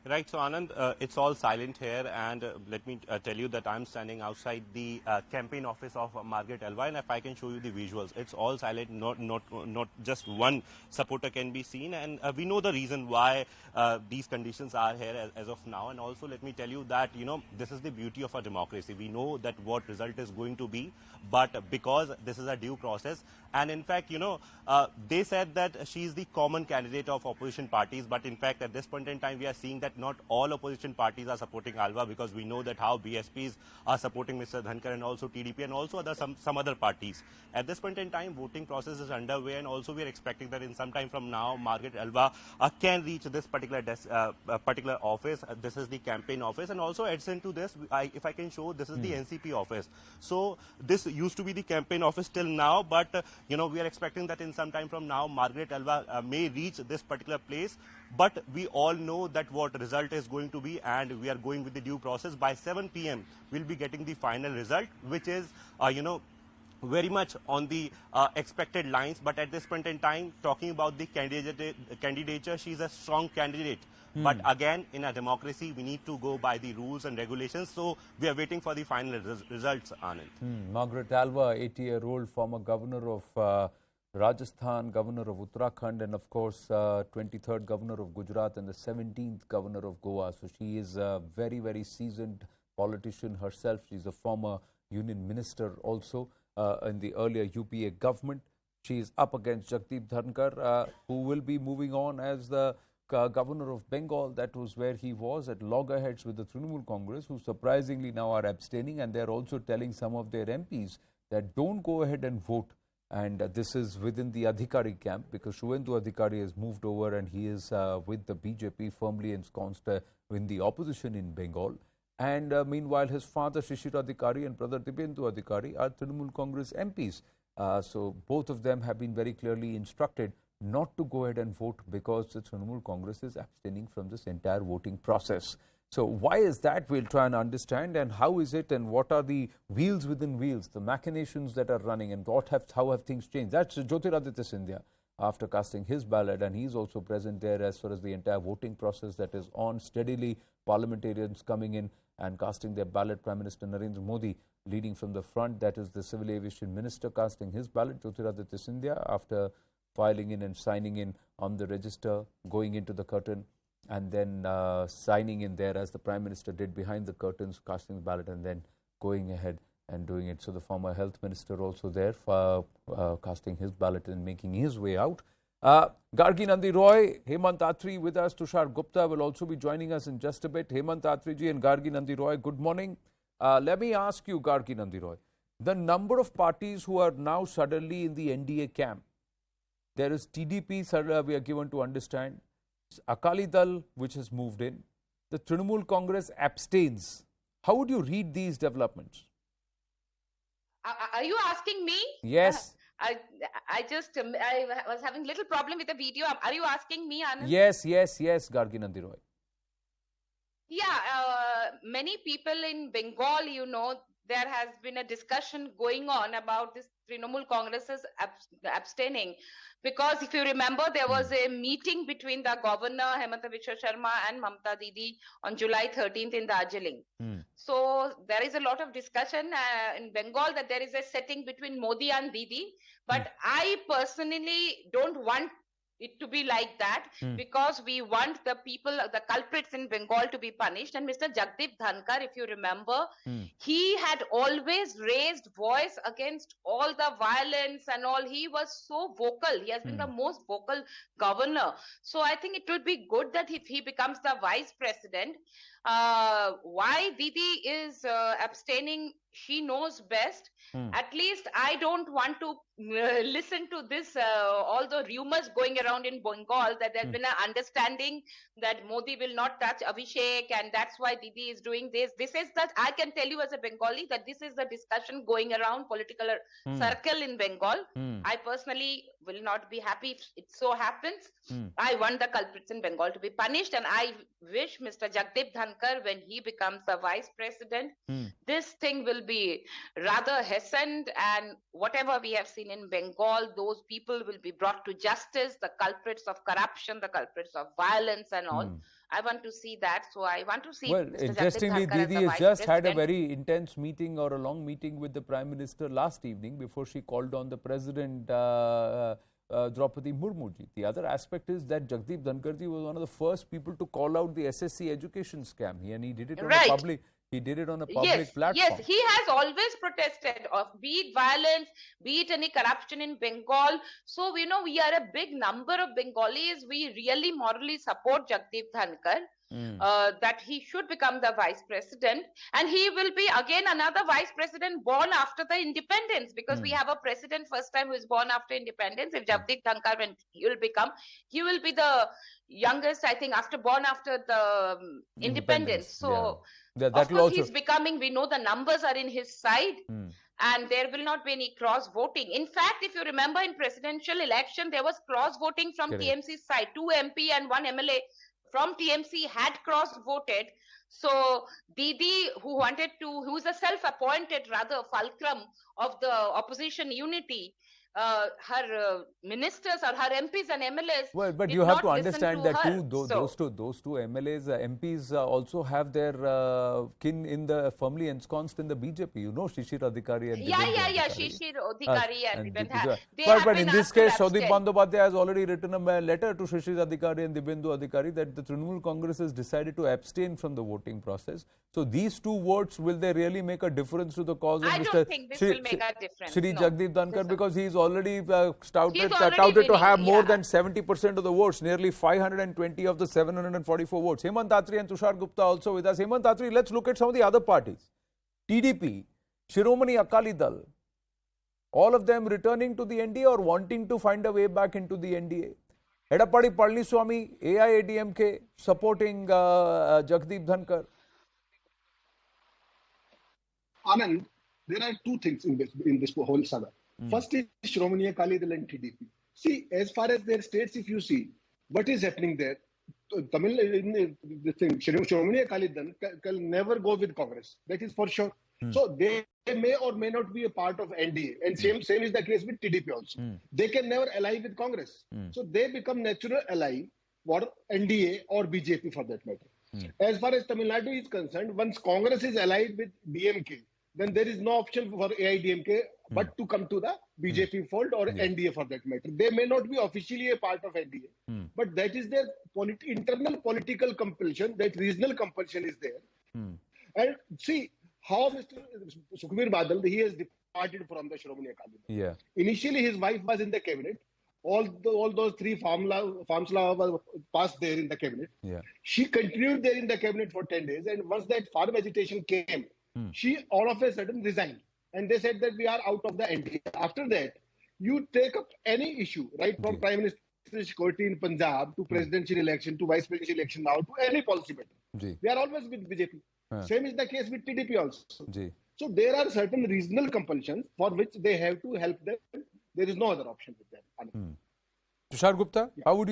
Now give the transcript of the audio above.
Right, so Anand, it's all silent here, and let me tell you that I'm standing outside the campaign office of Margaret Alva, and if I can show you the visuals, it's all silent. Not just one supporter can be seen, and we know the reason why these conditions are here as of now. And also, let me tell you that this is the beauty of our democracy. We know that what result is going to be, but because this is a due process, and in fact, they said that she is the common candidate of opposition parties, but in fact, at this point in time, we are seeing that not all opposition parties are supporting Alva, because we know that how BSPs are supporting Mr. Dhankar and also TDP and also some other parties. At this point in time, voting process is underway, and also we are expecting that in some time from now, Margaret Alva can reach this particular office. This is the campaign office, and also adjacent to this, if I can show, this is the NCP office. So this used to be the campaign office till now, but we are expecting that in some time from now, Margaret Alva may reach this particular place. But we all know that what result is going to be, and we are going with the due process. By 7 p.m., we'll be getting the final result, which is, very much on the expected lines. But at this point in time, talking about the candidature, she's a strong candidate. But again, in a democracy, we need to go by the rules and regulations. So we are waiting for the final results, Anand. Margaret Alva, 80-year-old former governor of Rajasthan, governor of Uttarakhand, and of course 23rd governor of Gujarat and the 17th governor of Goa. So she is a very, very seasoned politician herself. She's a former union minister also in the earlier UPA government. She is up against Jagdeep Dhankhar, who will be moving on as the governor of Bengal. That was where he was at loggerheads with the Trinamool Congress, who surprisingly now are abstaining, and they're also telling some of their MPs that don't go ahead and vote. And this is within the Adhikari camp, because Shuvendu Adhikari has moved over and he is with the BJP, firmly ensconced in the opposition in Bengal. And meanwhile, his father Shishir Adhikari and brother Dibyendu Adhikari are Trinamool Congress MPs. So both of them have been very clearly instructed not to go ahead and vote, because the Trinamool Congress is abstaining from this entire voting process. So why is that? We'll try and understand, and how is it, and what are the wheels within wheels, the machinations that are running, and how have things changed. That's Jyotiraditya Scindia after casting his ballot, and he's also present there as far as the entire voting process that is on steadily. Parliamentarians coming in and casting their ballot. Prime Minister Narendra Modi leading from the front. That is the Civil Aviation Minister casting his ballot, Jyotiraditya Scindia, after filing in and signing in on the register, going into the curtain, and then signing in there as the Prime Minister did behind the curtains, casting the ballot, and then going ahead and doing it. So the former Health Minister also there for casting his ballot and making his way out. Gargi Nandi Roy, Hemant Atri with us, Tushar Gupta will also be joining us in just a bit. Hemant Atri ji and Gargi Nandi Roy, good morning. Let me ask you, Gargi Nandi Roy, the number of parties who are now suddenly in the NDA camp. There is TDP, we are given to understand. Akali Dal, which has moved in. The Trinamool Congress abstains. How would you read these developments? Are you asking me? Yes. I was having a little problem with the video. Are you asking me, Anand? Yes, Gargi Nandi Roy. Yeah, many people in Bengal, there has been a discussion going on about this Trinamool Congress is abstaining, because if you remember, there was a meeting between the governor Hemanta Biswa Sharma and Mamta Didi on July 13th in Darjeeling. So there is a lot of discussion in Bengal that there is a setting between Modi and Didi, but I personally don't want it to be like that, because we want the people, the culprits in Bengal to be punished. And Mr. Jagdeep Dhankhar, if you remember, he had always raised voice against all the violence and all. He was so vocal. He has been the most vocal governor. So I think it would be good that if he becomes the vice president, why Didi is abstaining, she knows best. At least I don't want to listen to this, all the rumors going around in Bengal that there's been an understanding that Modi will not touch Abhishek, and that's why Didi is doing this. This is that I can tell you as a Bengali that this is the discussion going around political circle in Bengal. I personally will not be happy if it so happens. I want the culprits in Bengal to be punished, and I wish Mr. Jagdeep Dhankhar, when he becomes the vice president, this thing will will be rather hastened, and whatever we have seen in Bengal, those people will be brought to justice, the culprits of corruption, the culprits of violence and all. I want to see that. So I want to see Well, Mr. Jagdeep interestingly, Dhankhar as Didi the has Vice just had a President. very intense meeting or a long meeting with the Prime Minister last evening before she called on the President Draupadi Murmu ji. The other aspect is that Jagdeep Dhankhar ji was one of the first people to call out the SSC education scam. And he did it on a public. He did it on a public platform. Yes, he has always protested of be it violence, be it any corruption in Bengal. So, we are a big number of Bengalis. We really morally support Jagdeep Dhankhar. That he should become the vice president, and he will be again another vice president born after the independence, because we have a president first time who is born after independence. If Jagdeep Dhankhar, when he will be the youngest, I think, born after the independence. So of course he's becoming, we know the numbers are in his side. And there will not be any cross voting. In fact, if you remember, in presidential election, there was cross voting from TMC's side. 2 MP and 1 MLA from TMC had cross-voted. So Didi, who is a self-appointed rather fulcrum of the opposition unity, her ministers or her MPs and MLAs. Well, but you have to understand that those two MLAs, MPs also have their kin in firmly ensconced in the BJP. You know, Shishir Adhikari and Shishir Adhikari and Dibendra. But in this case, Saudip Bandyopadhyay has already written a letter to Shishir Adhikari and Dibendra Adhikari that the Trinamool Congress has decided to abstain from the voting process. So these 2 votes, will they really make a difference to the cause of I don't think this will make a difference. Shri Jagdeep Dhankhar, because he is already touted to have more than 70% of the votes, nearly 520 of the 744 votes. Hemant Atri and Tushar Gupta also with us. Hemant Atri, let's look at some of the other parties. TDP, Shiromani Akali Dal, all of them returning to the NDA or wanting to find a way back into the NDA. Edappadi Palaniswamy, AIADMK, supporting Jagdeep Dhankhar. Anand, there are 2 things in this whole saga. First is Shiromani Akali Dal and TDP. See, as far as their states, if you see what is happening there, Tamil in the thing, Shiromani Akali Dal can never go with Congress. That is for sure. So they may or may not be a part of NDA, and same is the case with TDP also. They can never ally with Congress. So they become natural ally for NDA or BJP for that matter. As far as Tamil Nadu is concerned, once Congress is allied with DMK, then there is no option for AIDMK but to come to the BJP fold or NDA for that matter. They may not be officially a part of NDA, but that is their internal political compulsion, that regional compulsion is there. And see how Mr. Sukhbir Badal, he has departed from the Shiromani Akali Dal. Initially, his wife was in the cabinet. All those 3 farms were passed there in the cabinet. She continued there in the cabinet for 10 days, and once that farm agitation came, she all of a sudden resigned, and they said that we are out of the NDA. After that, you take up any issue, right, from Prime Minister's security in Punjab to presidential election to vice presidential election now to any policy matter. They are always with BJP. Same is the case with TDP also. So there are certain regional compulsions for which they have to help them. There is no other option with them. Tushar Gupta, how would you